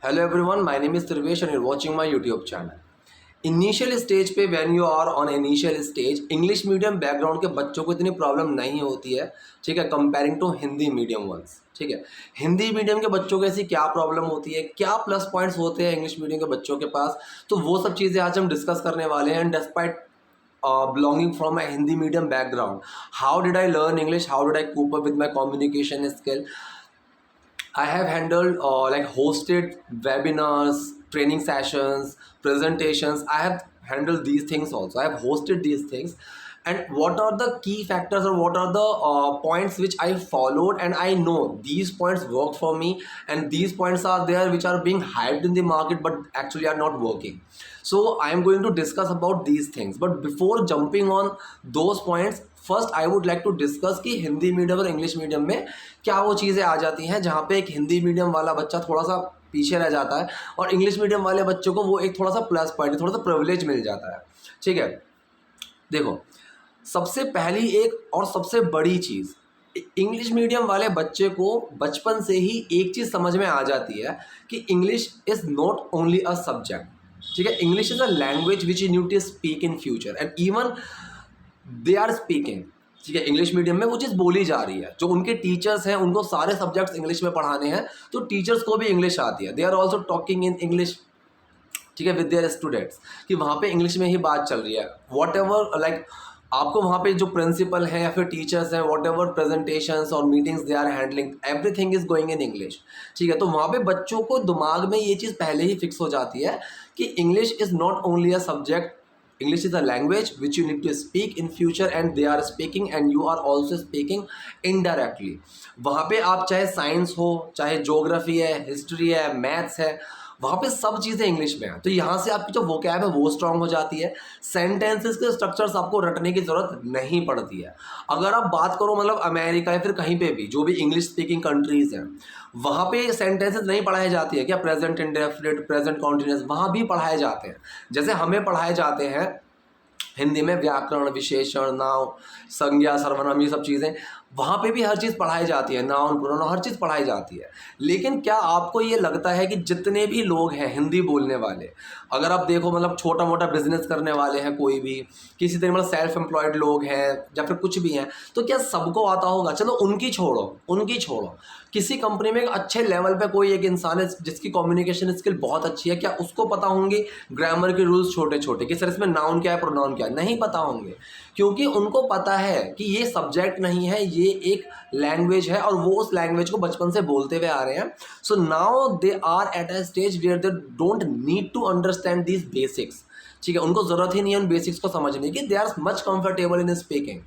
Hello everyone, my name is Trivesh and you're watching my YouTube channel. Initial stage पे when you are on initial stage English medium background के बच्चों को इतनी problem नहीं होती है, ठीक है, comparing to Hindi medium ones. ठीक है, हिंदी मीडियम के बच्चों को ऐसी क्या प्रॉब्लम होती है, क्या प्लस पॉइंट्स होते हैं इंग्लिश मीडियम के बच्चों के पास, तो वो सब चीज़ें आज हम डिस्कस करने वाले हैं। Despite belonging from a Hindi medium background, how did I learn English, how did I cope up with my communication skill. I have handled like hosted webinars, training sessions, presentations. I have handled these things also. I have hosted these things. And what are the key factors or what are the points which I followed, and I know these points work for me, and these points are there which are being hyped in the market but actually are not working. So I am going to discuss about these things. But before jumping on those points, first I would like to discuss कि Hindi medium और English medium में क्या वो चीज़ें आ जाती हैं जहाँ पे एक हिंदी मीडियम वाला बच्चा थोड़ा सा पीछे रह जाता है और इंग्लिश मीडियम वाले बच्चों को वो एक थोड़ा सा प्लस पॉइंट, थोड़ा सा प्रिविलेज मिल जाता है। ठीक है, देखो, सबसे पहली एक और सबसे बड़ी चीज़, इंग्लिश मीडियम वाले बच्चे को बचपन से ही एक चीज़ समझ में आ जाती है कि English is not only a subject. ठीक है, English is a language which you need to speak in future and even they are speaking. ठीक है, इंग्लिश मीडियम में वो चीज़ बोली जा रही है, जो उनके टीचर्स हैं उनको सारे सब्जेक्ट्स इंग्लिश में पढ़ाने हैं, तो टीचर्स को भी इंग्लिश आती है। They are also talking in English, ठीक है, विद देयर स्टूडेंट्स, कि वहाँ पे इंग्लिश में ही बात चल रही है। वॉट एवर लाइक आपको वहाँ पे जो प्रिंसिपल हैं या फिर टीचर्स हैं, वॉट एवर प्रेजेंटेशंस और meetings they are handling, everything is going in English. ठीक है, तो वहाँ पे बच्चों को दिमाग में ये चीज़ पहले ही फिक्स हो जाती है कि English is not only a subject, English is a language which you need to speak in future and they are speaking and you are also speaking indirectly. वहाँ पे आप चाहे साइंस हो, चाहे ज्योग्राफी है, हिस्ट्री है, मैथ्स है, वहाँ पे सब चीज़ें इंग्लिश में हैं। तो यहाँ से आपकी जो वोकैब है वो स्ट्रांग हो जाती है, सेंटेंसेस के स्ट्रक्चर्स आपको रटने की ज़रूरत नहीं पड़ती है। अगर आप बात करो मतलब अमेरिका या फिर कहीं पे भी जो भी इंग्लिश स्पीकिंग कंट्रीज़ हैं, वहाँ पे सेंटेंसेस नहीं पढ़ाए जाती है क्या, प्रेजेंट इंडेफिनिट, प्रेजेंट कॉन्टिन्यूअस, वहाँ भी पढ़ाए जाते हैं। जैसे हमें पढ़ाए जाते हैं हिंदी में व्याकरण, विशेषण, नाउन, संज्ञा, सर्वनाम, ये सब चीज़ें, वहाँ पे भी हर चीज़ पढ़ाई जाती है, नाउन, प्रोनाउन, हर चीज़ पढ़ाई जाती है। लेकिन क्या आपको ये लगता है कि जितने भी लोग हैं हिंदी बोलने वाले, अगर आप देखो मतलब छोटा मोटा बिजनेस करने वाले हैं, कोई भी किसी तरह मतलब सेल्फ एम्प्लॉयड लोग हैं या फिर कुछ भी हैं, तो क्या सबको आता होगा? चलो उनकी छोड़ो, किसी कंपनी में एक अच्छे लेवल पे कोई एक इंसान है जिसकी कम्युनिकेशन स्किल बहुत अच्छी है, क्या उसको पता होंगे ग्रामर के रूल्स छोटे छोटे कि सर इसमें नाउन क्या है, प्रोनाउन क्या है? नहीं पता होंगे, क्योंकि उनको पता है कि ये सब्जेक्ट नहीं है, ये एक लैंग्वेज है और वो उस लैंग्वेज को बचपन से बोलते हुए आ रहे हैं। So now they are at a stage where they don't need to understand these basics. ठीक है, उनको ज़रूरत ही नहीं है उन बेसिक्स को समझने की, they are much comfortable in speaking.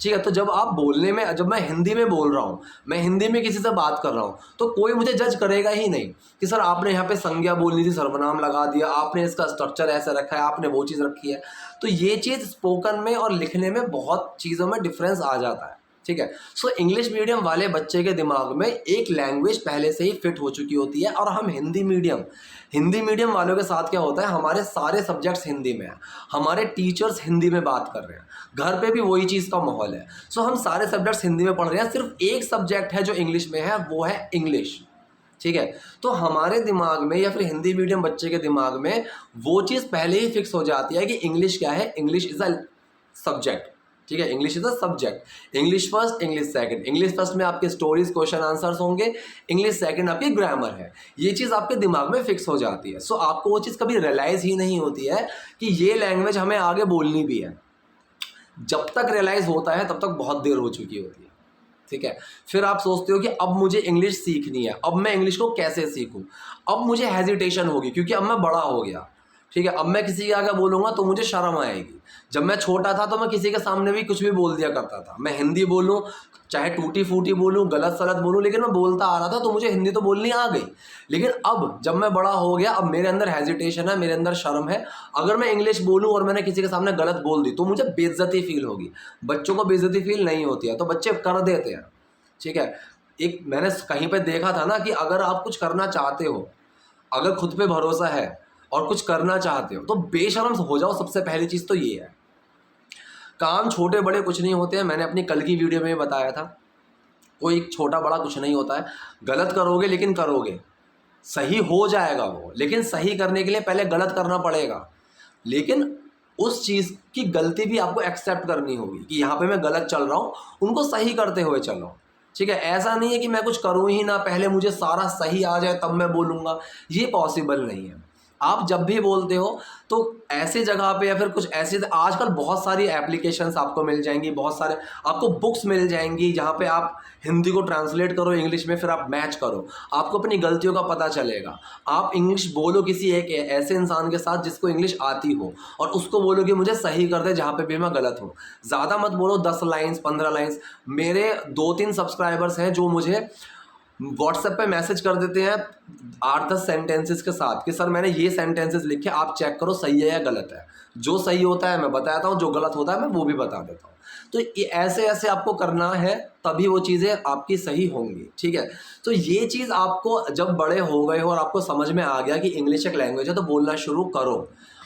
ठीक है, तो जब आप बोलने में, जब मैं हिंदी में बोल रहा हूँ, मैं हिंदी में किसी से बात कर रहा हूँ, तो कोई मुझे जज करेगा ही नहीं कि सर आपने यहाँ पे संज्ञा बोलनी थी, सर्वनाम लगा दिया, आपने इसका स्ट्रक्चर ऐसा रखा है, आपने वो चीज़ रखी है। तो ये चीज़ स्पोकन में और लिखने में बहुत चीज़ों में डिफरेंस आ जाता है। ठीक है, सो इंग्लिश मीडियम वाले बच्चे के दिमाग में एक लैंग्वेज पहले से ही फिट हो चुकी होती है, और हम हिंदी मीडियम वालों के साथ क्या होता है, हमारे सारे सब्जेक्ट्स हिंदी में हैं, हमारे टीचर्स हिंदी में बात कर रहे हैं, घर पे भी वही चीज़ का माहौल है। सो हम सारे सब्जेक्ट्स हिंदी में पढ़ रहे हैं, सिर्फ एक सब्जेक्ट है जो इंग्लिश में है, वो है इंग्लिश। ठीक है, तो हमारे दिमाग में या फिर हिंदी मीडियम बच्चे के दिमाग में वो चीज़ पहले ही फिक्स हो जाती है कि इंग्लिश क्या है, इंग्लिश इज़ अ सब्जेक्ट। ठीक है, English is a subject, English first, English second. English first में आपके स्टोरीज, क्वेश्चन आंसर्स होंगे, इंग्लिश सेकंड आपकी ग्रामर है। ये चीज़ आपके दिमाग में फिक्स हो जाती है। सो आपको वो चीज़ कभी रियलाइज़ ही नहीं होती है कि ये लैंग्वेज हमें आगे बोलनी भी है। जब तक रियलाइज़ होता है तब तक बहुत देर हो चुकी होती है। ठीक है, फिर आप सोचते हो कि अब मुझे इंग्लिश सीखनी है, अब मैं इंग्लिश को कैसे सीखूं, अब मुझे हेजिटेशन होगी क्योंकि अब मैं बड़ा हो गया। ठीक है, अब मैं किसी के आगे बोलूँगा तो मुझे शर्म आएगी। जब मैं छोटा था तो मैं किसी के सामने भी कुछ भी बोल दिया करता था, मैं हिंदी बोलूँ चाहे टूटी फूटी बोलूँ, गलत सलत बोलूँ, लेकिन मैं बोलता आ रहा था तो मुझे हिंदी तो बोलनी आ गई। लेकिन अब जब मैं बड़ा हो गया, अब मेरे अंदर हेजिटेशन है, मेरे अंदर शर्म है। अगर मैं इंग्लिश बोलूँ और मैंने किसी के सामने गलत बोल दी तो मुझे बेइज्जती फील होगी। बच्चों को बेइज्जती फील नहीं होती है तो बच्चे कर देते हैं। ठीक है, एक मैंने कहीं पे देखा था ना कि अगर आप कुछ करना चाहते हो, अगर खुद पे भरोसा है और कुछ करना चाहते हो तो बेशर्म हो जाओ। सबसे पहली चीज़ तो ये है, काम छोटे बड़े कुछ नहीं होते हैं। मैंने अपनी कल की वीडियो में बताया था, कोई छोटा बड़ा कुछ नहीं होता है। गलत करोगे लेकिन करोगे, सही हो जाएगा वो, लेकिन सही करने के लिए पहले गलत करना पड़ेगा। लेकिन उस चीज़ की गलती भी आपको एक्सेप्ट करनी होगी कि यहाँ पे मैं गलत चल रहा हूँ, उनको सही करते हुए चलो। ठीक है, ऐसा नहीं है कि मैं कुछ करूँ ही ना, पहले मुझे सारा सही आ जाए तब मैं बोलूँगा, ये पॉसिबल नहीं है। आप जब भी बोलते हो तो ऐसी जगह पे या फिर कुछ ऐसे, आजकल बहुत सारी एप्लीकेशंस आपको मिल जाएंगी, बहुत सारे आपको बुक्स मिल जाएंगी जहाँ पे आप हिंदी को ट्रांसलेट करो इंग्लिश में, फिर आप मैच करो, आपको अपनी गलतियों का पता चलेगा। आप इंग्लिश बोलो किसी एक ऐसे इंसान के साथ जिसको इंग्लिश आती हो, और उसको बोलो कि मुझे सही कर दे जहाँ पे भी मैं गलत हूँ। ज़्यादा मत बोलो, 10 लाइन्स 15 लाइन्स। मेरे 2-3 सब्सक्राइबर्स हैं जो मुझे व्हाट्सएप पे मैसेज कर देते हैं 8-10 सेंटेंसेस के साथ कि सर मैंने ये सेंटेंसेस लिखे, आप चेक करो सही है या गलत है। जो सही होता है मैं बताता हूँ, जो गलत होता है मैं वो भी बता देता हूँ। तो ये ऐसे ऐसे आपको करना है, तभी वो चीज़ें आपकी सही होंगी। ठीक है, तो ये चीज़ आपको जब बड़े हो गए हो और आपको समझ में आ गया कि इंग्लिश एक लैंग्वेज है, तो बोलना शुरू करो।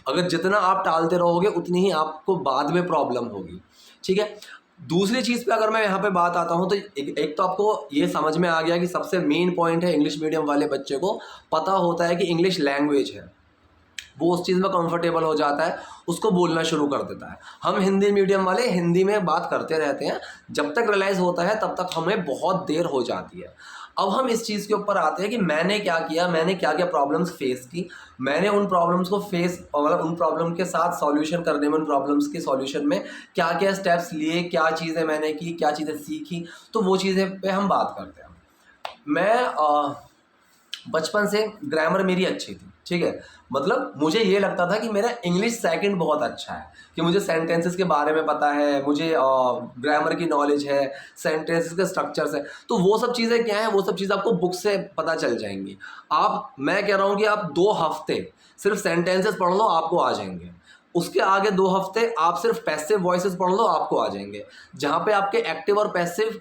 अगर जितना आप टालते रहोगे उतनी ही आपको बाद में प्रॉब्लम होगी। ठीक है, दूसरी चीज़ पे अगर मैं यहाँ पे बात आता हूँ तो एक तो आपको ये समझ में आ गया कि सबसे मेन पॉइंट है, इंग्लिश मीडियम वाले बच्चे को पता होता है कि इंग्लिश लैंग्वेज है, वो उस चीज़ में कंफर्टेबल हो जाता है, उसको बोलना शुरू कर देता है। हम हिंदी मीडियम वाले हिंदी में बात करते रहते हैं, जब तक रियलाइज़ होता है तब तक हमें बहुत देर हो जाती है। अब हम इस चीज़ के ऊपर आते हैं कि मैंने क्या किया, मैंने क्या क्या प्रॉब्लम्स फेस की, मैंने उन प्रॉब्लम्स को फेस, मतलब उन प्रॉब्लम के साथ सॉल्यूशन करने में, उन प्रॉब्लम्स के सॉल्यूशन में क्या क्या स्टेप्स लिए, क्या चीज़ें मैंने की, क्या चीज़ें सीखी, तो वो चीज़ें पे हम बात करते हैं। मैं बचपन से ग्रामर मेरी अच्छी थी। ठीक है, मतलब मुझे ये लगता था कि मेरा इंग्लिश सेकंड बहुत अच्छा है, कि मुझे सेंटेंसेस के बारे में पता है, मुझे ग्रामर की नॉलेज है, सेंटेंसेस के स्ट्रक्चर्स है। तो वो सब चीज़ें क्या हैं, वो सब चीज़ें आपको बुक से पता चल जाएंगी। मैं कह रहा हूँ कि आप 2 हफ्ते सिर्फ सेंटेंसेस पढ़ लो, आपको आ जाएंगे। उसके आगे 2 हफ्ते आप सिर्फ पैसिव वॉइसेस पढ़ लो, आपको आ जाएंगे। जहाँ पे आपके एक्टिव और पैसिव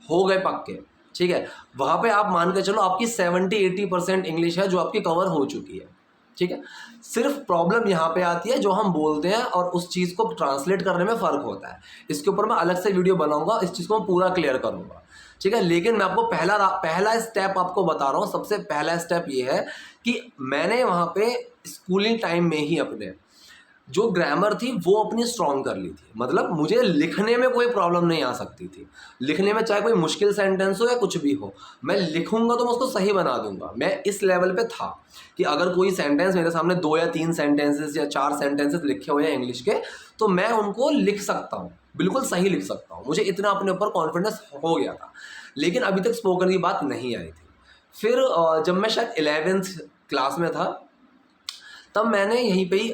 हो गए पक्के, ठीक है, वहाँ पे आप मान के चलो आपकी 70-80% इंग्लिश है जो आपकी कवर हो चुकी है। ठीक है, सिर्फ प्रॉब्लम यहाँ पे आती है जो हम बोलते हैं और उस चीज़ को ट्रांसलेट करने में फ़र्क होता है। इसके ऊपर मैं अलग से वीडियो बनाऊंगा, इस चीज़ को मैं पूरा क्लियर करूंगा। ठीक है, लेकिन मैं आपको पहला स्टेप आपको बता रहा हूँ। सबसे पहला स्टेप ये है कि मैंने वहाँ पे स्कूलिंग टाइम में ही अपने जो ग्रामर थी वो अपनी स्ट्रॉन्ग कर ली थी। मतलब मुझे लिखने में कोई प्रॉब्लम नहीं आ सकती थी। लिखने में चाहे कोई मुश्किल सेंटेंस हो या कुछ भी हो, मैं लिखूंगा तो मैं उसको सही बना दूंगा। मैं इस लेवल पे था कि अगर कोई सेंटेंस मेरे सामने 2 या 3 सेंटेंसेस या 4 सेंटेंसेस लिखे हुए हैं इंग्लिश के, तो मैं उनको लिख सकता हूँ, बिल्कुल सही लिख सकता हूँ। मुझे इतना अपने ऊपर कॉन्फिडेंस हो गया था, लेकिन अभी तक स्पोकन की बात नहीं आई थी। फिर जब मैं शायद 11th क्लास में था, तब मैंने यहीं पे ही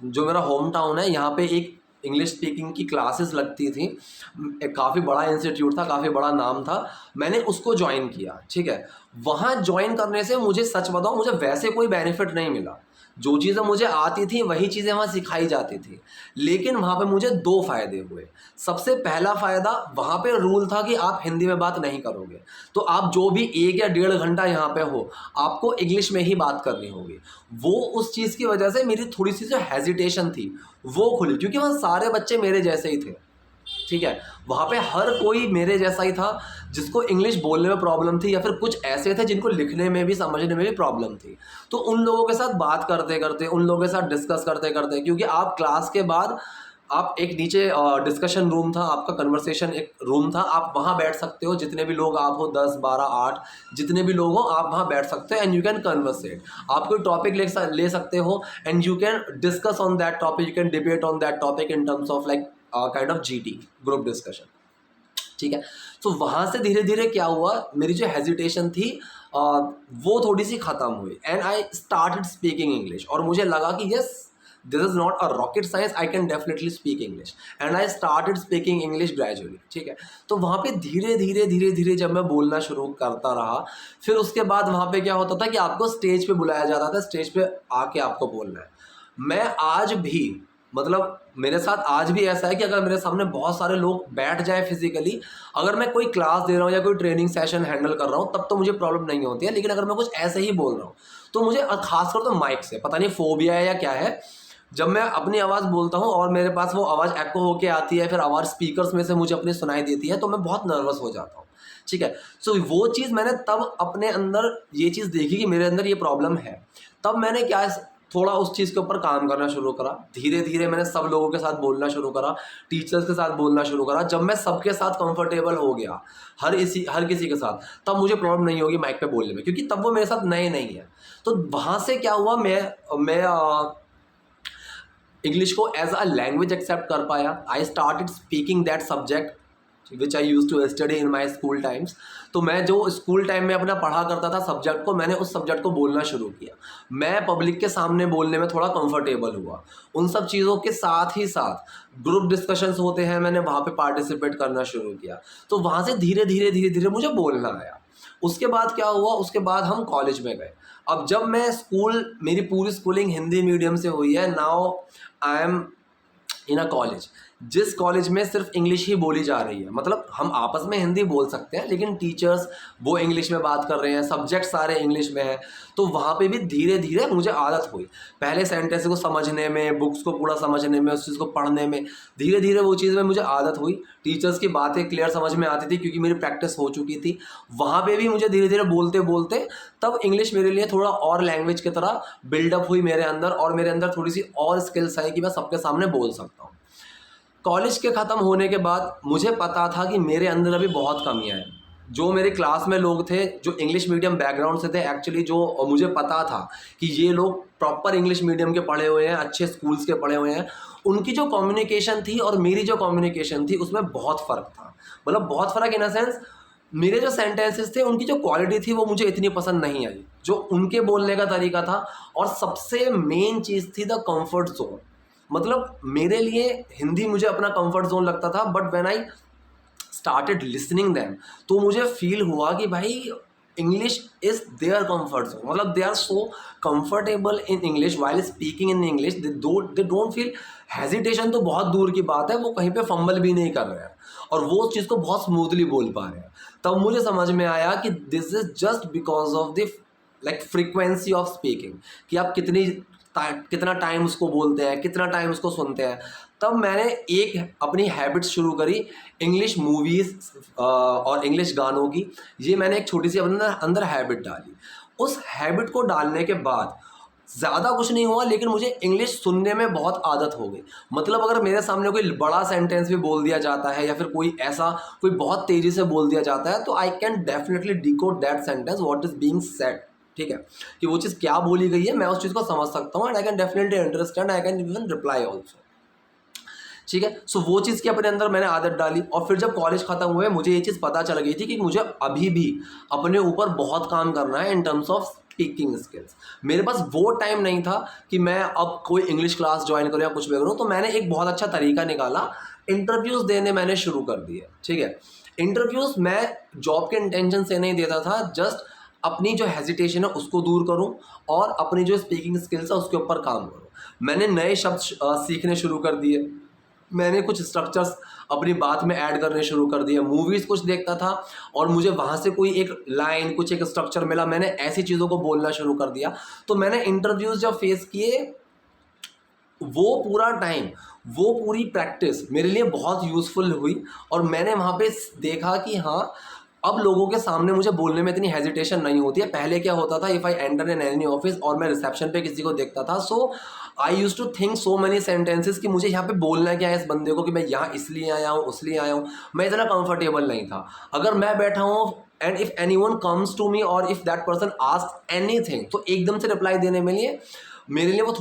जो मेरा होम टाउन है यहाँ पे एक इंग्लिश स्पीकिंग की क्लासेस लगती थी। एक काफ़ी बड़ा इंस्टीट्यूट था, काफ़ी बड़ा नाम था। मैंने उसको ज्वाइन किया। ठीक है, वहाँ ज्वाइन करने से मुझे सच बताऊँ, मुझे वैसे कोई बेनिफिट नहीं मिला। जो चीज़ें मुझे आती थी वही चीज़ें वहाँ सिखाई जाती थी, लेकिन वहाँ पे मुझे 2 फ़ायदे हुए। सबसे पहला फ़ायदा, वहाँ पे रूल था कि आप हिंदी में बात नहीं करोगे, तो आप जो भी 1 या 1.5 घंटा यहाँ पे हो, आपको इंग्लिश में ही बात करनी होगी। वो उस चीज़ की वजह से मेरी थोड़ी सी जो हेजिटेशन थी वो खुली, क्योंकि वहाँ सारे बच्चे मेरे जैसे ही थे। ठीक है, वहाँ पे हर कोई मेरे जैसा ही था जिसको इंग्लिश बोलने में प्रॉब्लम थी, या फिर कुछ ऐसे थे जिनको लिखने में भी, समझने में भी प्रॉब्लम थी। तो उन लोगों के साथ बात करते करते, उन लोगों के साथ डिस्कस करते करते, क्योंकि आप क्लास के बाद आप एक नीचे डिस्कशन रूम था, आपका कन्वर्सेशन एक रूम था, आप वहाँ बैठ सकते हो, जितने भी लोग आप हो, 10 12 8 जितने भी लोग हो, आप वहाँ बैठ सकते हो एंड यू कैन कन्वर्सेट। आप कोई टॉपिक ले सकते हो and you can discuss on that topic, you can debate on that topic in terms of like kind of GT, group discussion. ठीक है, तो वहाँ से धीरे धीरे क्या हुआ, मेरी जो हेजिटेशन थी वो थोड़ी सी ख़त्म हुई and I started speaking English. और मुझे लगा कि yes, this is not a rocket science, I can definitely speak English and I started speaking English gradually. ठीक है, तो वहाँ पे धीरे धीरे धीरे धीरे जब मैं बोलना शुरू करता रहा, फिर उसके बाद वहाँ पे क्या होता था कि आपको स्टेज पे बुलाया जाता था, स्टेज पे आके आपको बोलना है। मैं आज भी, मतलब मेरे साथ आज भी ऐसा है कि अगर मेरे सामने बहुत सारे लोग बैठ जाए फिजिकली, अगर मैं कोई क्लास दे रहा हूँ या कोई ट्रेनिंग सेशन हैंडल कर रहा हूँ, तब तो मुझे प्रॉब्लम नहीं होती है। लेकिन अगर मैं कुछ ऐसे ही बोल रहा हूँ तो मुझे, खासकर तो माइक से, पता नहीं फोबिया है या क्या है, जब मैं अपनी आवाज़ बोलता हूँ और मेरे पास वो आवाज़ एको होके आती है, फिर आवाज़ स्पीकर्स में से मुझे अपनी सुनाई देती है, तो मैं बहुत नर्वस हो जाता हूँ। ठीक है। सो वो चीज़ मैंने तब अपने अंदर ये चीज़ देखी कि मेरे अंदर ये प्रॉब्लम है। तब मैंने क्या थोड़ा उस चीज़ के ऊपर काम करना शुरू करा। धीरे धीरे मैंने सब लोगों के साथ बोलना शुरू करा, टीचर्स के साथ बोलना शुरू करा। जब मैं सबके साथ कंफर्टेबल हो गया, हर किसी के साथ, तब मुझे प्रॉब्लम नहीं होगी माइक पे बोलने में, क्योंकि तब वो मेरे साथ नए नहीं है। तो वहाँ से क्या हुआ, मैं इंग्लिश को एज अ लैंग्वेज एक्सेप्ट कर पाया। I started speaking that subject which I use to study in my school times. तो मैं जो स्कूल टाइम में अपना पढ़ा करता था सब्जेक्ट को, मैंने उस सब्जेक्ट को बोलना शुरू किया। मैं पब्लिक के सामने बोलने में थोड़ा कंफर्टेबल हुआ। उन सब चीज़ों के साथ ही साथ ग्रुप डिस्कशंस होते हैं, मैंने वहाँ पे पार्टिसिपेट करना शुरू किया। तो वहाँ से धीरे धीरे मुझे बोलना आया। उसके बाद क्या हुआ, उसके बाद हम कॉलेज में गए। अब जब मैं मेरी पूरी स्कूलिंग हिंदी मीडियम से हुई है। Now I am in a college, जिस कॉलेज में सिर्फ इंग्लिश ही बोली जा रही है। मतलब हम आपस में हिंदी बोल सकते हैं, लेकिन टीचर्स वो इंग्लिश में बात कर रहे हैं, सब्जेक्ट सारे इंग्लिश में हैं। तो वहाँ पे भी धीरे धीरे मुझे आदत हुई। पहले सेंटेंस को समझने में, बुक्स को पूरा समझने में, उस चीज़ को पढ़ने में, धीरे धीरे वो चीज़ में मुझे आदत हुई। टीचर्स की बातें क्लियर समझ में आती थी क्योंकि मेरी प्रैक्टिस हो चुकी थी। वहाँ पे भी मुझे धीरे धीरे बोलते बोलते तब इंग्लिश मेरे लिए थोड़ा और लैंग्वेज की तरह बिल्डअप हुई मेरे अंदर, और मेरे अंदर थोड़ी सी और स्किल्स आई कि मैं सबके सामने बोल सकता हूँ। कॉलेज के ख़त्म होने के बाद मुझे पता था कि मेरे अंदर अभी बहुत कमियां हैं। जो मेरे क्लास में लोग थे जो इंग्लिश मीडियम बैकग्राउंड से थे, एक्चुअली जो मुझे पता था कि ये लोग प्रॉपर इंग्लिश मीडियम के पढ़े हुए हैं, अच्छे स्कूल्स के पढ़े हुए हैं, उनकी जो कम्युनिकेशन थी और मेरी जो कम्युनिकेशन थी उसमें बहुत फ़र्क था। मतलब बहुत फ़र्क इन अ सेंस, मेरे जो सेंटेंसेस थे उनकी जो क्वालिटी थी वो मुझे इतनी पसंद नहीं आई जो उनके बोलने का तरीका था। और सबसे मेन चीज़ थी द कंफर्ट जोन। मतलब मेरे लिए हिंदी मुझे अपना कंफर्ट जोन लगता था, but when I started listening them तो मुझे फील हुआ कि भाई English is their comfort zone. मतलब they are so comfortable in English while speaking in English, they don't feel hesitation. तो बहुत दूर की बात है, वो कहीं पे फंबल भी नहीं कर रहे हैं और वो उस चीज़ को बहुत स्मूथली बोल पा रहे हैं। तब मुझे समझ में आया कि this is just because of the frequency of speaking, कि आप कितना टाइम उसको बोलते हैं, कितना टाइम उसको सुनते हैं। तब मैंने एक अपनी हैबिट शुरू करी इंग्लिश मूवीज़ और इंग्लिश गानों की। ये मैंने एक छोटी सी अपने अंदर हैबिट डाली। उस हैबिट को डालने के बाद ज़्यादा कुछ नहीं हुआ, लेकिन मुझे इंग्लिश सुनने में बहुत आदत हो गई। मतलब अगर मेरे सामने कोई बड़ा सेंटेंस भी बोल दिया जाता है या फिर कोई बहुत तेज़ी से बोल दिया जाता है, तो I can definitely decode that sentence what is being said. ठीक है, कि वो चीज़ क्या बोली गई है, मैं उस चीज़ को समझ सकता हूँ and I can definitely understand, I can even reply also. ठीक है, सो वो चीज़ की अपने अंदर मैंने आदत डाली। और फिर जब कॉलेज ख़त्म हुए मुझे ये चीज़ पता चल गई थी कि मुझे अभी भी अपने ऊपर बहुत काम करना है in terms of speaking skills. मेरे पास वो टाइम नहीं था कि मैं अब कोई इंग्लिश क्लास ज्वाइन करूँ या कुछ भी करूँ। तो मैंने एक बहुत अच्छा तरीका निकाला, इंटरव्यूज़ देने मैंने शुरू कर दिए। ठीक है, इंटरव्यूज़ मैं जॉब के इंटेंशन से नहीं देता था, जस्ट अपनी जो हेजिटेशन है उसको दूर करूं और अपनी जो स्पीकिंग स्किल्स है उसके ऊपर काम करूं। मैंने नए शब्द सीखने शुरू कर दिए, मैंने कुछ स्ट्रक्चर्स अपनी बात में ऐड करने शुरू कर दिए। मूवीज़ कुछ देखता था और मुझे वहाँ से कोई एक लाइन, कुछ एक स्ट्रक्चर मिला, मैंने ऐसी चीज़ों को बोलना शुरू कर दिया। तो मैंने इंटरव्यूज़ जब फेस किए, वो पूरा टाइम, वो पूरी प्रैक्टिस मेरे लिए बहुत यूज़फुल हुई। और मैंने वहाँ पे देखा कि हाँ, अब लोगों के सामने मुझे बोलने में इतनी हेजिटेशन नहीं होती है। पहले क्या होता था, if I enter in any office और मैं रिसेप्शन पे किसी को देखता था, so I use to think so many sentences कि मुझे यहाँ पे बोलना क्या है इस बंदे को, कि मैं यहाँ इसलिए आया हूँ, उसलिए आया हूँ। मैं इतना कंफर्टेबल नहीं था। अगर मैं बैठा हूँ and if anyone comes to me और if that person ask anything, तो एकदम से रिप्लाई देने में लिए मेरे लिए वो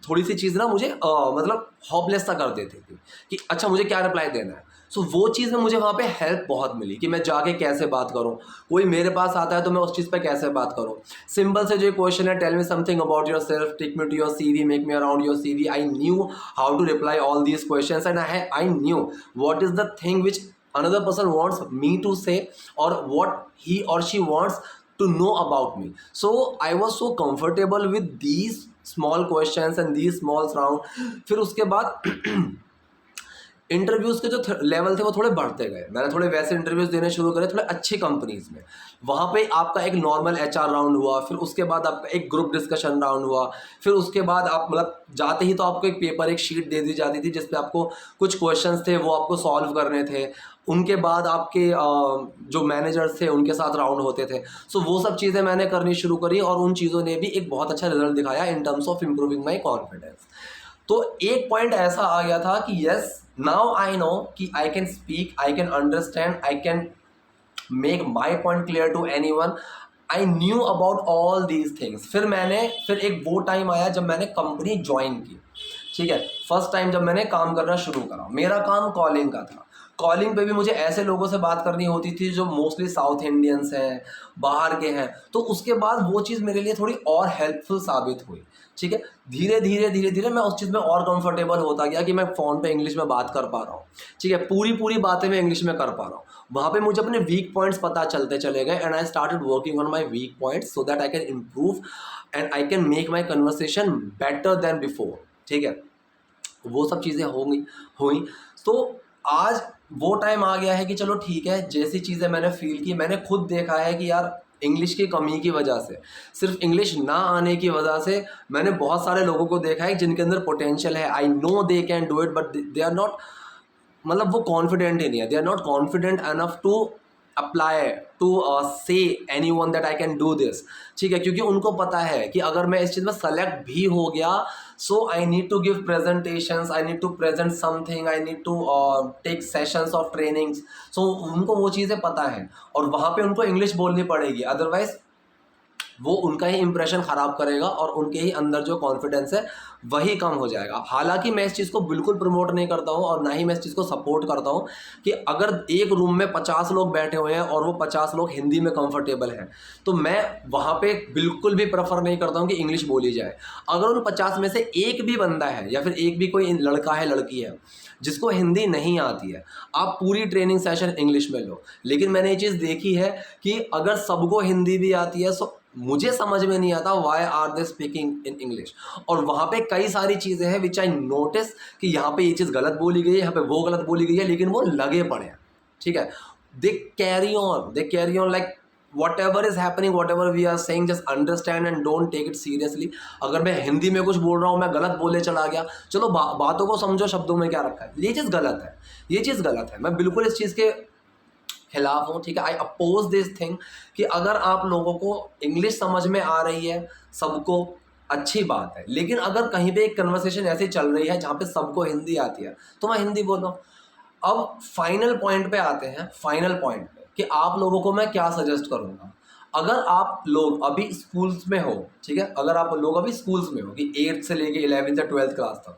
थोड़ी सी चीज़ ना मुझे मतलब हॉपलेस सा कर देती थी कि अच्छा मुझे क्या रिप्लाई देना है। सो वो चीज़ में मुझे वहाँ पे हेल्प बहुत मिली कि मैं जाके कैसे बात करूँ, कोई मेरे पास आता है तो मैं उस चीज़ पे कैसे बात करूँ। सिंपल से जो क्वेश्चन है, tell me something about yourself, take me to your CV, make me around your CV, I knew how to reply all these questions and I knew what is the thing which another person wants me to say or what he or she wants to know about me. So I was so comfortable with these small questions and these small round. फिर उसके बाद interviews के जो level थे वो थोड़े बढ़ते गए, मैंने थोड़े वैसे इंटरव्यूज़ देने शुरू करे थोड़े अच्छी कंपनीज़ में। वहाँ पे आपका एक नॉर्मल एचआर राउंड हुआ, फिर उसके बाद आपका एक ग्रुप डिस्कशन राउंड हुआ, फिर उसके बाद आप मतलब जाते ही तो आपको एक पेपर, एक शीट दे दी जाती थी जिसपे आपको कुछ क्वेश्चंस थे वो आपको सॉल्व करने थे। उनके बाद आपके जो मैनेजर्स थे उनके साथ राउंड होते थे। सो वो सब चीज़ें मैंने करनी शुरू करी और उन चीज़ों ने भी एक बहुत अच्छा रिजल्ट दिखाया in terms of improving my confidence. तो एक पॉइंट ऐसा आ गया था कि यस, नाउ आई नो कि I can speak, I can understand, I can make my point clear to anyone. I knew about all these things. फिर एक वो टाइम आया जब मैंने कंपनी ज्वाइन की, ठीक है। फर्स्ट टाइम जब मैंने काम करना शुरू करा, मेरा काम कॉलिंग का था। कॉलिंग पे भी मुझे ऐसे लोगों से बात करनी होती थी जो मोस्टली साउथ इंडियंस हैं, बाहर के हैं। तो उसके बाद वो चीज़ मेरे लिए थोड़ी और हेल्पफुल साबित हुई, ठीक है। धीरे धीरे मैं उस चीज़ में और कंफर्टेबल होता गया कि मैं फ़ोन पे इंग्लिश में बात कर पा रहा हूँ, ठीक है। पूरी बातें मैं इंग्लिश में कर पा रहा हूँ। वहाँ पे मुझे अपने वीक पॉइंट्स पता चलते चले गए and I started working on my weak points so that I can improve and I can make my conversation better than before, ठीक है। वो सब चीज़ें हुई। तो आज वो टाइम आ गया है कि चलो ठीक है, जैसी चीज़ें मैंने फील की, मैंने खुद देखा है कि यार इंग्लिश की कमी की वजह से, सिर्फ इंग्लिश ना आने की वजह से मैंने बहुत सारे लोगों को देखा है जिनके अंदर पोटेंशियल है। I know they can do it but they are not, मतलब वो कॉन्फिडेंट ही नहीं है, they are not confident enough to apply to say anyone that I can do this, ठीक है। क्योंकि उनको पता है कि अगर मैं इस चीज़ में सेलेक्ट भी हो गया, so I need to give presentations, I need to present something, I need to take sessions of trainings. So उनको वो चीज़ें पता है और वहाँ पे उनको इंग्लिश बोलनी पड़ेगी, अदरवाइज वो उनका ही इंप्रेशन ख़राब करेगा और उनके ही अंदर जो कॉन्फिडेंस है वही कम हो जाएगा। हालांकि मैं इस चीज़ को बिल्कुल प्रमोट नहीं करता हूँ और ना ही मैं इस चीज़ को सपोर्ट करता हूँ कि अगर एक रूम में 50 लोग बैठे हुए हैं और वो 50 लोग हिंदी में कंफर्टेबल हैं, तो मैं वहाँ पे बिल्कुल भी प्रेफर नहीं करता हूँ कि इंग्लिश बोली जाए। अगर उन 50 में से एक भी बंदा है या फिर एक भी कोई लड़का है, लड़की है जिसको हिंदी नहीं आती है, आप पूरी ट्रेनिंग सेशन इंग्लिश में लो। लेकिन मैंने ये चीज़ देखी है कि अगर सबको हिंदी भी आती है, सो मुझे समझ में नहीं आता why are they speaking in English. और वहाँ पे कई सारी चीज़ें हैं विच आई नोटिस कि यहाँ पे ये चीज़ गलत बोली गई है, यहाँ पे वो गलत बोली गई है, लेकिन वो लगे पड़े हैं, ठीक है। They carry on like whatever is happening, whatever we are saying, just understand and don't take it seriously. अगर मैं हिंदी में कुछ बोल रहा हूँ, मैं गलत बोले चला गया, चलो बातों को समझो, शब्दों में क्या रखा है, ये चीज़ गलत है, ये चीज़ गलत है। मैं बिल्कुल इस चीज़ के खिलाफ हूँ, ठीक है। आई अपोज दिस थिंग कि अगर आप लोगों को इंग्लिश समझ में आ रही है, सबको, अच्छी बात है। लेकिन अगर कहीं पे एक कन्वर्सेशन ऐसी चल रही है जहाँ पे सबको हिंदी आती है, तो मैं हिंदी बोलो। अब फाइनल पॉइंट पे आते हैं, फाइनल पॉइंट पे कि आप लोगों को मैं क्या सजेस्ट करूँगा। अगर आप लोग अभी स्कूल्स में हो, ठीक है, अगर आप लोग अभी स्कूल्स में हो कि 8th से लेके 11th या 12th क्लास तक,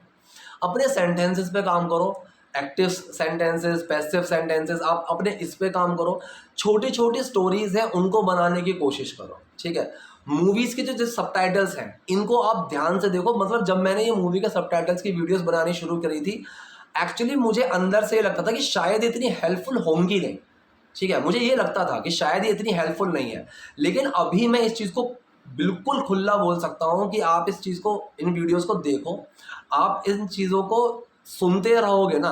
अपने सेंटेंसेस पे काम करो। एक्टिव सेंटेंसेस, पैसिव सेंटेंसेस, आप अपने इस पे काम करो। छोटी छोटी स्टोरीज हैं उनको बनाने की कोशिश करो, ठीक है। मूवीज़ के जो सबटाइटल्स हैं इनको आप ध्यान से देखो। मतलब जब मैंने ये मूवी के सबटाइटल्स की वीडियोस बनानी शुरू करी थी, एक्चुअली मुझे अंदर से ये लगता था कि शायद इतनी हेल्पफुल होंगी नहीं, ठीक है। मुझे ये लगता था कि शायद ये इतनी हेल्पफुल नहीं है। लेकिन अभी मैं इस चीज़ को बिल्कुल खुला बोल सकता हूँ कि आप इस चीज़ को, इन वीडियोस को देखो, आप इन चीज़ों को सुनते रहोगे ना,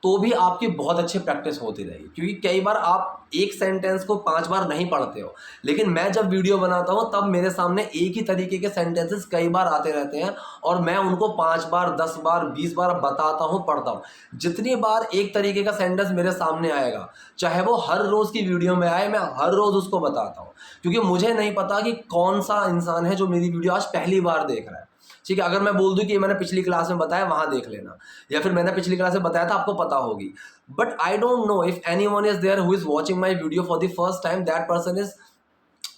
तो भी आपकी बहुत अच्छी प्रैक्टिस होती रहेगी। क्योंकि कई बार आप एक सेंटेंस को 5 बार नहीं पढ़ते हो, लेकिन मैं जब वीडियो बनाता हूँ तब मेरे सामने एक ही तरीके के सेंटेंसेस कई बार आते रहते हैं और मैं उनको 5 बार, 10 बार, 20 बार बताता हूँ, पढ़ता हूँ। जितनी बार एक तरीके का सेंटेंस मेरे सामने आएगा, चाहे वो हर रोज़ की वीडियो में आए, मैं हर रोज़ उसको बताता हूँ। क्योंकि मुझे नहीं पता कि कौन सा इंसान है जो मेरी वीडियो आज पहली बार देख रहा है, ठीक है। अगर मैं बोल दूं कि मैंने पिछली क्लास में बताया, वहां देख लेना, या फिर मैंने पिछली क्लास में बताया था, आपको पता होगी। But I don't know if anyone is there who is watching my video for the first time, that person is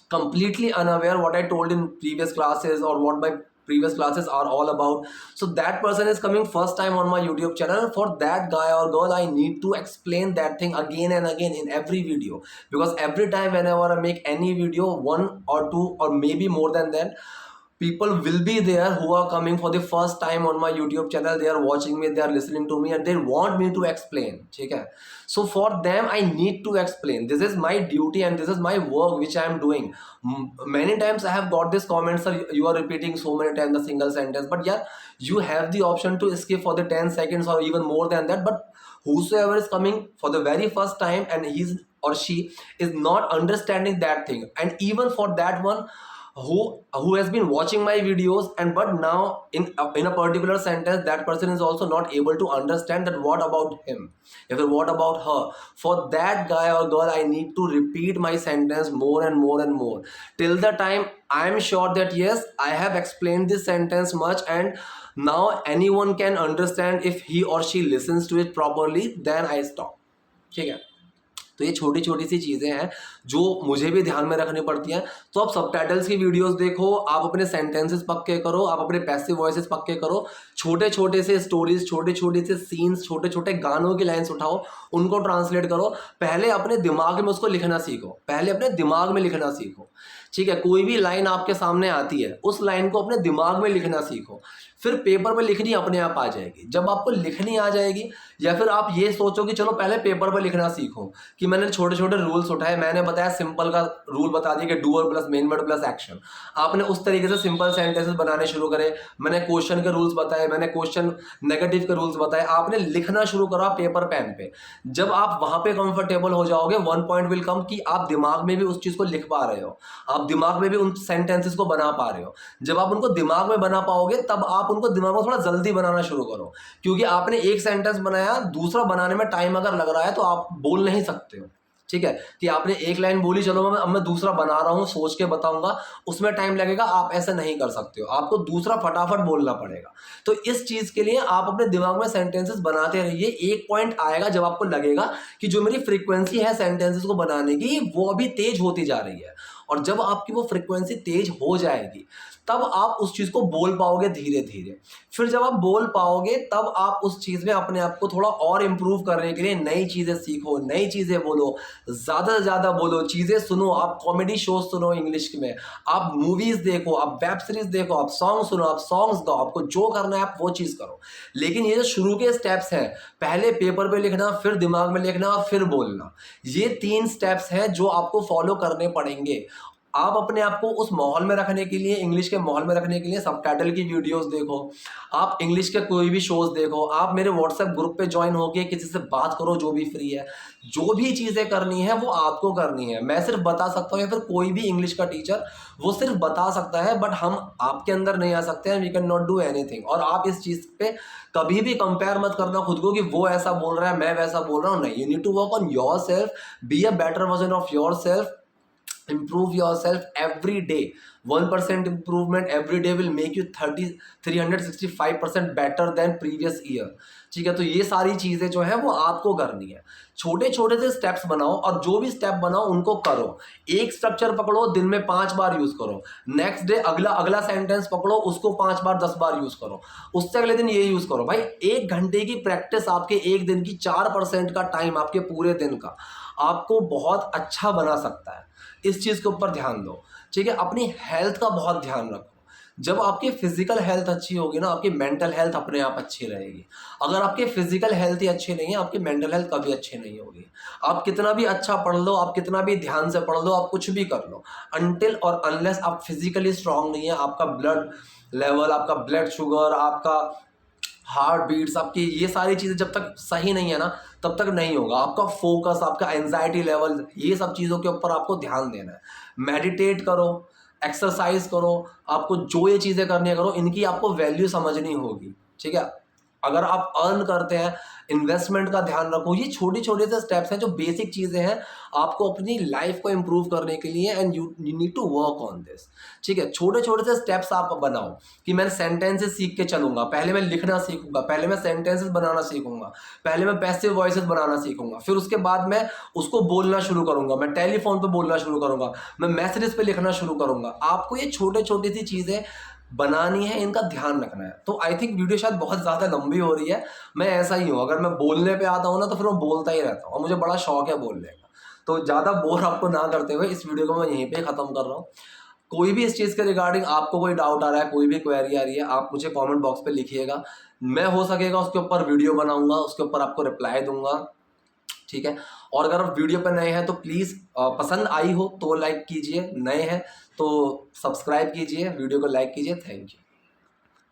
completely unaware what I told in previous classes or what my previous classes are all about. So that person is coming first time on my YouTube channel. For that guy or girl, I need to explain that thing again and again in every video, because every time whenever I make any video, one or two or maybe more than that, people will be there who are coming for the first time on my YouTube channel. They are watching me, they are listening to me, and they want me to explain. ठीक है? So for them I need to explain. This is my duty and this is my work which I am doing. Many times I have got this comment, sir, you are repeating so many times the single sentence, but yeah, you have the option to skip for the 10 seconds or even more than that. But whosoever is coming for the very first time and he's or she is not understanding that thing, and even for that one who has been watching my videos and but now in a particular sentence that person is also not able to understand that what about him, if what about her, for that guy or girl I need to repeat my sentence more and more and more till the time I am sure that yes, I have explained this sentence much and now anyone can understand. If he or she listens to it properly, then I stop. ठीक है? तो ये छोटी छोटी सी चीज़ें हैं जो मुझे भी ध्यान में रखनी पड़ती हैं. तो आप सबटाइटल्स की वीडियोस देखो, आप अपने सेंटेंसेस पक्के करो, आप अपने पैसिव वॉइसेस पक्के करो, छोटे छोटे से स्टोरीज, छोटे छोटे से सीन्स, छोटे छोटे गानों की लाइन्स उठाओ, उनको ट्रांसलेट करो. पहले अपने दिमाग में उसको लिखना सीखो, पहले अपने दिमाग में लिखना सीखो. ठीक है? कोई भी लाइन आपके सामने आती है, उस लाइन को अपने दिमाग में लिखना सीखो. फिर पेपर पे लिखनी अपने आप आ जाएगी. जब आपको लिखनी आ जाएगी, या फिर आप ये सोचो कि चलो पहले पेपर पे लिखना सीखो, कि मैंने छोटे छोटे रूल्स उठाए, मैंने बताया सिंपल का रूल बता दिया कि doer plus main word plus action. आपने उस तरीके से सिंपल सेंटेंसेस बनाने शुरू करे. मैंने क्वेश्चन के रूल्स बताए, मैंने क्वेश्चन नेगेटिव के रूल्स बताए. आपने लिखना शुरू करा पेपर पेन पे. जब आप वहां पे कंफर्टेबल हो जाओगे, वन पॉइंट विल कम कि आप दिमाग में भी उस चीज को लिख पा रहे हो, आप दिमाग में भी उन सेंटेंसेस को बना पा रहे हो. जब आप उनको दिमाग में बना पाओगे, तब आप उनको दिमाग में थोड़ा जल्दी बनाना शुरू करो, क्योंकि आपने एक सेंटेंस बनाया, दूसरा बनाने में टाइम अगर लग रहा है तो आप बोल नहीं सकते हो. ठीक है? कि आपने एक लाइन बोली, चलो अब मैं दूसरा बना रहा हूं, सोच के बताऊंगा, उसमें टाइम लगेगा. आप ऐसा नहीं कर सकते हो, आपको दूसरा फटाफट बोलना पड़ेगा. तो इस चीज के लिए आप अपने दिमाग में सेंटेंसेस बनाते रहिए. एक पॉइंट आएगा जब आपको लगेगा कि जो मेरी फ्रीक्वेंसी है सेंटेंसेस को बनाने की, वो अभी तेज होती जा रही है. और जब आपकी वो फ्रीक्वेंसी तेज हो जाएगी, तब आप उस चीज़ को बोल पाओगे धीरे धीरे. फिर जब आप बोल पाओगे, तब आप उस चीज़ में अपने आप को थोड़ा और इम्प्रूव करने के लिए नई चीज़ें सीखो, नई चीज़ें बोलो, ज़्यादा से ज़्यादा बोलो, चीज़ें सुनो. आप कॉमेडी शोज सुनो इंग्लिश में, आप मूवीज़ देखो, आप वेब सीरीज़ देखो, आप सॉन्ग सुनो, आप सॉन्ग्स गाओ. आपको जो करना है आप वो चीज़ करो. लेकिन ये जो शुरू के स्टेप्स हैं, पहले पेपर पे लिखना, फिर दिमाग में लिखना, फिर बोलना, ये 3 स्टेप्स हैं जो आपको फॉलो करने पड़ेंगे. आप अपने आप को उस माहौल में रखने के लिए, इंग्लिश के माहौल में रखने के लिए सबटाइटल की वीडियोस देखो, आप इंग्लिश के कोई भी शोज देखो, आप मेरे व्हाट्सएप ग्रुप पे ज्वाइन होके किसी से बात करो जो भी फ्री है. जो भी चीज़ें करनी है वो आपको करनी है. मैं सिर्फ बता सकता हूँ, या फिर कोई भी इंग्लिश का टीचर वो सिर्फ बता सकता है, बट हम आपके अंदर नहीं आ सकते हैं. We can not do anything. और आप इस चीज़ पे कभी भी कंपेयर मत करना खुद को कि वो ऐसा बोल रहा है, मैं वैसा बोल रहा हूँ. नहीं, you need to work on yourself, be a better version of yourself. Improve yourself every day. 1% improvement every day will make you 365% better than previous year. ठीक है? तो ये सारी चीज़ें जो है वो आपको करनी है. छोटे छोटे से स्टेप्स बनाओ, और जो भी स्टेप बनाओ उनको करो. एक स्ट्रक्चर पकड़ो, दिन में 5 बार यूज करो. नेक्स्ट डे अगला सेंटेंस पकड़ो, उसको 5 बार 10 बार यूज करो. उससे अगले दिन ये यूज करो. भाई 1 घंटे की प्रैक्टिस आपके एक दिन की 4% का टाइम आपके पूरे दिन का आपको बहुत अच्छा बना सकता है. इस चीज़ के ऊपर ध्यान दो. ठीक है? अपनी हेल्थ का बहुत ध्यान रखो. जब आपकी फिजिकल हेल्थ अच्छी होगी ना, आपकी मेंटल हेल्थ अपने आप अच्छी रहेगी. अगर आपकी फिजिकल हेल्थ ही अच्छी नहीं है, आपकी मेंटल हेल्थ कभी अच्छी नहीं होगी. आप कितना भी अच्छा पढ़ लो, आप कितना भी ध्यान से पढ़ लो, आप कुछ भी कर लो, अनटिल और अनलेस आप फिजिकली स्ट्रांग नहीं है, आपका ब्लड लेवल, आपका ब्लड शुगर, आपका हार्ट बीट्स, आपकी ये सारी चीज़ें जब तक सही नहीं है ना, तब तक नहीं होगा. आपका फोकस, आपका एंजाइटी लेवल, ये सब चीज़ों के ऊपर आपको ध्यान देना है. मेडिटेट करो, एक्सरसाइज करो, आपको जो ये चीज़ें करनी है करो. इनकी आपको वैल्यू समझनी होगी. ठीक है? अगर आप अर्न करते हैं, इन्वेस्टमेंट का ध्यान रखो. ये छोटे छोटे से स्टेप्स हैं जो बेसिक चीज़ें हैं आपको अपनी लाइफ को इम्प्रूव करने के लिए, and you need to work on this. ठीक है? छोटे छोटे से स्टेप्स आप बनाओ कि मैं सेंटेंसेस सीख के चलूंगा, पहले मैं लिखना सीखूंगा, पहले मैं सेंटेंसेस बनाना सीखूंगा, पहले मैं पैसिव वॉइसेस बनाना सीखूंगा, फिर उसके बाद मैं उसको बोलना शुरू करूंगा, मैं टेलीफोन पे बोलना शुरू करूंगा, मैं मैसेजेस पे लिखना शुरू करूंगा. आपको ये छोटे छोटी सी चीज़ें बनानी है, इनका ध्यान रखना है. तो आई थिंक वीडियो शायद बहुत ज़्यादा लंबी हो रही है. मैं ऐसा ही हूँ, अगर मैं बोलने पे आता हूँ ना, तो फिर मैं बोलता ही रहता हूँ, और मुझे बड़ा शौक है बोलने का. तो ज़्यादा बोर आपको ना करते हुए इस वीडियो को मैं यहीं पे ख़त्म कर रहा हूँ. कोई भी इस चीज़ के रिगार्डिंग आपको कोई डाउट आ रहा है, कोई भी क्वेरी आ रही है, आप मुझे कमेंट बॉक्स पे लिखिएगा। मैं हो सकेगा उसके ऊपर वीडियो बनाऊंगा, उसके ऊपर आपको रिप्लाई दूंगा, ठीक है। और अगर आप वीडियो पर नए हैं तो प्लीज़ पसंद आई हो तो लाइक कीजिए, नए हैं तो सब्सक्राइब कीजिए, वीडियो को लाइक कीजिए। Thank you.